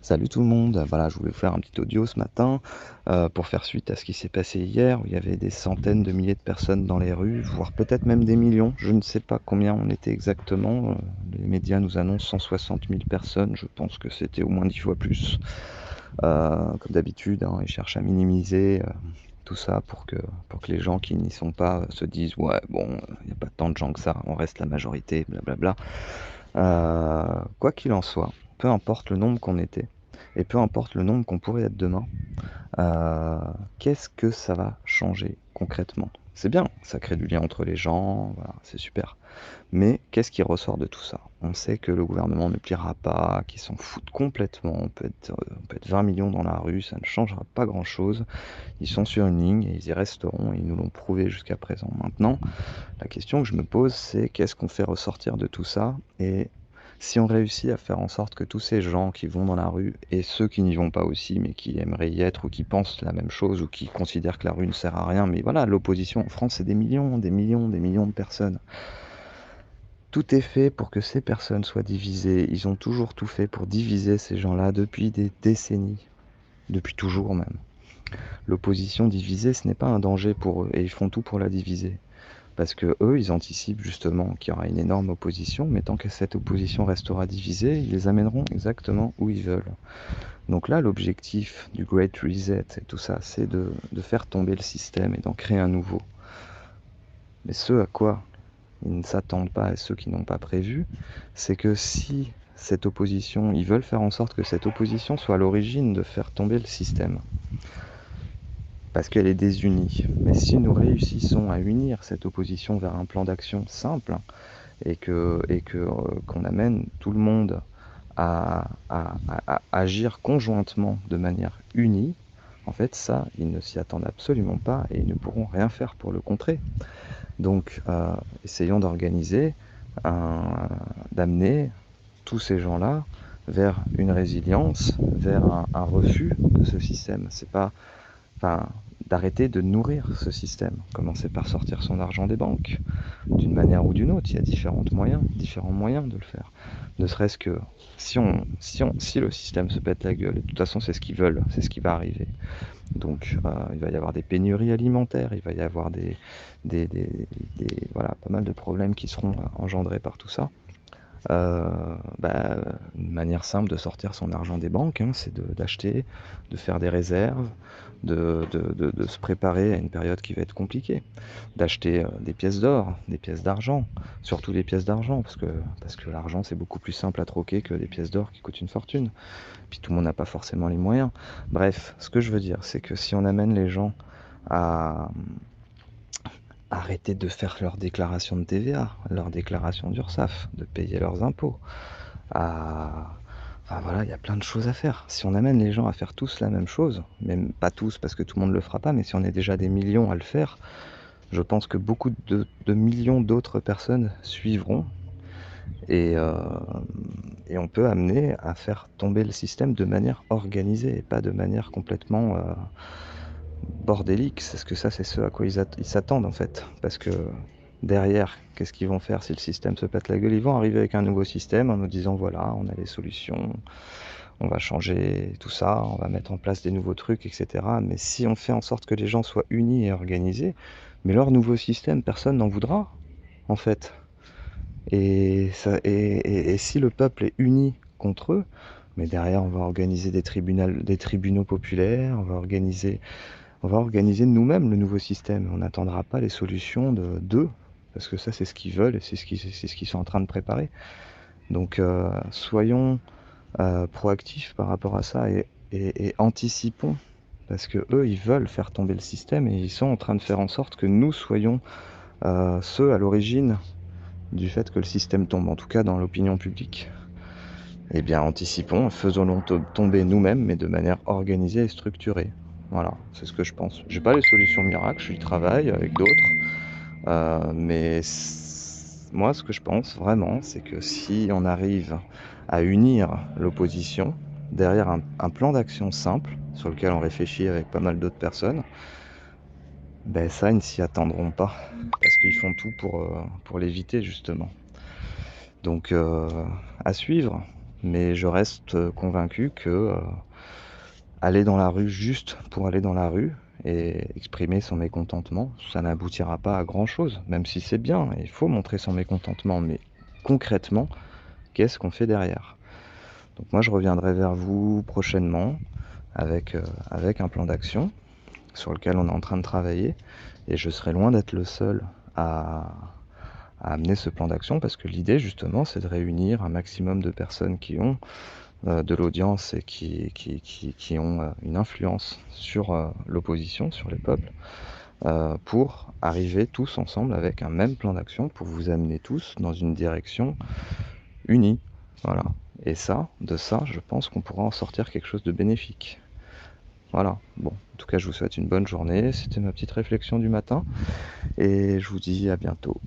Salut tout le monde, voilà, je voulais vous faire un petit audio ce matin pour faire suite à ce qui s'est passé hier, où il y avait des centaines de milliers de personnes dans les rues, voire peut-être même des millions. Je ne sais pas combien on était exactement. Les médias nous annoncent 160 000 personnes, je pense que c'était au moins 10 fois plus. Comme d'habitude, hein, ils cherchent à minimiser tout ça pour que les gens qui n'y sont pas se disent ouais, bon, il n'y a pas tant de gens que ça, on reste la majorité, blablabla. Quoi qu'il en soit, peu importe le nombre qu'on était, et peu importe le nombre qu'on pourrait être demain, heu, qu'est-ce que ça va changer concrètement? C'est bien, ça crée du lien entre les gens, voilà, c'est super. Mais qu'est-ce qui ressort de tout ça? On sait que le gouvernement ne pliera pas, qu'ils s'en foutent complètement. On peut être 20 millions dans la rue, ça ne changera pas grand-chose. Ils sont sur une ligne et ils y resteront, et ils nous l'ont prouvé jusqu'à présent. Maintenant, la question que je me pose, c'est qu'est-ce qu'on fait ressortir de tout ça? Et si on réussit à faire en sorte que tous ces gens qui vont dans la rue, et ceux qui n'y vont pas aussi, mais qui aimeraient y être ou qui pensent la même chose ou qui considèrent que la rue ne sert à rien, mais voilà, l'opposition en France, c'est des millions, des millions, des millions de personnes. Tout est fait pour que ces personnes soient divisées. Ils ont toujours tout fait pour diviser ces gens-là depuis des décennies, depuis toujours même. L'opposition divisée, ce n'est pas un danger pour eux, et ils font tout pour la diviser. Parce que eux, ils anticipent justement qu'il y aura une énorme opposition, mais tant que cette opposition restera divisée, ils les amèneront exactement où ils veulent. Donc là, l'objectif du Great Reset et tout ça, c'est de faire tomber le système et d'en créer un nouveau. Mais ce à quoi ils ne s'attendent pas, et ceux qui n'ont pas prévu, c'est que si cette opposition, ils veulent faire en sorte que cette opposition soit à l'origine de faire tomber le système, parce qu'elle est désunie. Mais si nous réussissons à unir cette opposition vers un plan d'action simple, qu'on amène tout le monde à agir conjointement de manière unie, en fait, ça, ils ne s'y attendent absolument pas et ils ne pourront rien faire pour le contrer. Donc, essayons d'organiser, d'amener tous ces gens-là vers une résilience, vers un refus de ce système. C'est pas, enfin, d'arrêter de nourrir ce système. Commencer par sortir son argent des banques, d'une manière ou d'une autre. Il y a différents moyens de le faire. Ne serait-ce que si le système se pète la gueule, et de toute façon c'est ce qu'ils veulent, c'est ce qui va arriver. Donc il va y avoir des pénuries alimentaires, il va y avoir des, des, voilà, pas mal de problèmes qui seront engendrés par tout ça. Bah, une manière simple de sortir son argent des banques, hein, c'est d'acheter, de faire des réserves, de se préparer à une période qui va être compliquée, d'acheter des pièces d'or, des pièces d'argent, surtout des pièces d'argent, parce que l'argent c'est beaucoup plus simple à troquer que des pièces d'or qui coûtent une fortune. Puis tout le monde n'a pas forcément les moyens. Bref, ce que je veux dire, c'est que si on amène les gens à arrêter de faire leur déclaration de TVA, leur déclaration d'URSSAF, de payer leurs impôts, à enfin voilà, il y a plein de choses à faire. Si on amène les gens à faire tous la même chose, même pas tous parce que tout le monde ne le fera pas, mais si on est déjà des millions à le faire, je pense que beaucoup de millions d'autres personnes suivront et, euh, et on peut amener à faire tomber le système de manière organisée et pas de manière complètement bordélique. C'est ce que ça, c'est ce à quoi ils s'attendent en fait. Parce que derrière, qu'est-ce qu'ils vont faire si le système se pète la gueule? Ils vont arriver avec un nouveau système en nous disant voilà, on a les solutions, on va changer tout ça, on va mettre en place des nouveaux trucs, etc. Mais si on fait en sorte que les gens soient unis et organisés, mais leur nouveau système, personne n'en voudra, en fait. Et si le peuple est uni contre eux, mais derrière, on va organiser des tribunaux populaires, on va organiser nous-mêmes le nouveau système. On n'attendra pas les solutions d'eux, parce que ça, c'est ce qu'ils veulent et c'est ce qu'ils sont en train de préparer. Donc, soyons proactifs par rapport à ça et anticipons, parce que eux, ils veulent faire tomber le système et ils sont en train de faire en sorte que nous soyons ceux à l'origine du fait que le système tombe, en tout cas dans l'opinion publique. Eh bien, anticipons, faisons-le tomber nous-mêmes, mais de manière organisée et structurée. Voilà, c'est ce que je pense. J'ai pas les solutions miracles, je y travaille avec d'autres, mais moi, ce que je pense vraiment, c'est que si on arrive à unir l'opposition derrière un plan d'action simple sur lequel on réfléchit avec pas mal d'autres personnes, ben ça, ils ne s'y attendront pas parce qu'ils font tout pour l'éviter justement. Donc, à suivre. mais je reste convaincu que aller dans la rue juste pour aller dans la rue et exprimer son mécontentement, ça n'aboutira pas à grand-chose, même si c'est bien, il faut montrer son mécontentement, mais concrètement, qu'est-ce qu'on fait derrière? Donc moi, je reviendrai vers vous prochainement avec un plan d'action sur lequel on est en train de travailler, et je serai loin d'être le seul à à amener ce plan d'action parce que l'idée justement, c'est de réunir un maximum de personnes qui ont de l'audience et qui ont une influence sur l'opposition, sur les peuples, pour arriver tous ensemble avec un même plan d'action pour vous amener tous dans une direction unie. Voilà. Et ça, de ça, je pense qu'on pourra en sortir quelque chose de bénéfique. Voilà. Bon, en tout cas, je vous souhaite une bonne journée. C'était ma petite réflexion du matin et je vous dis à bientôt.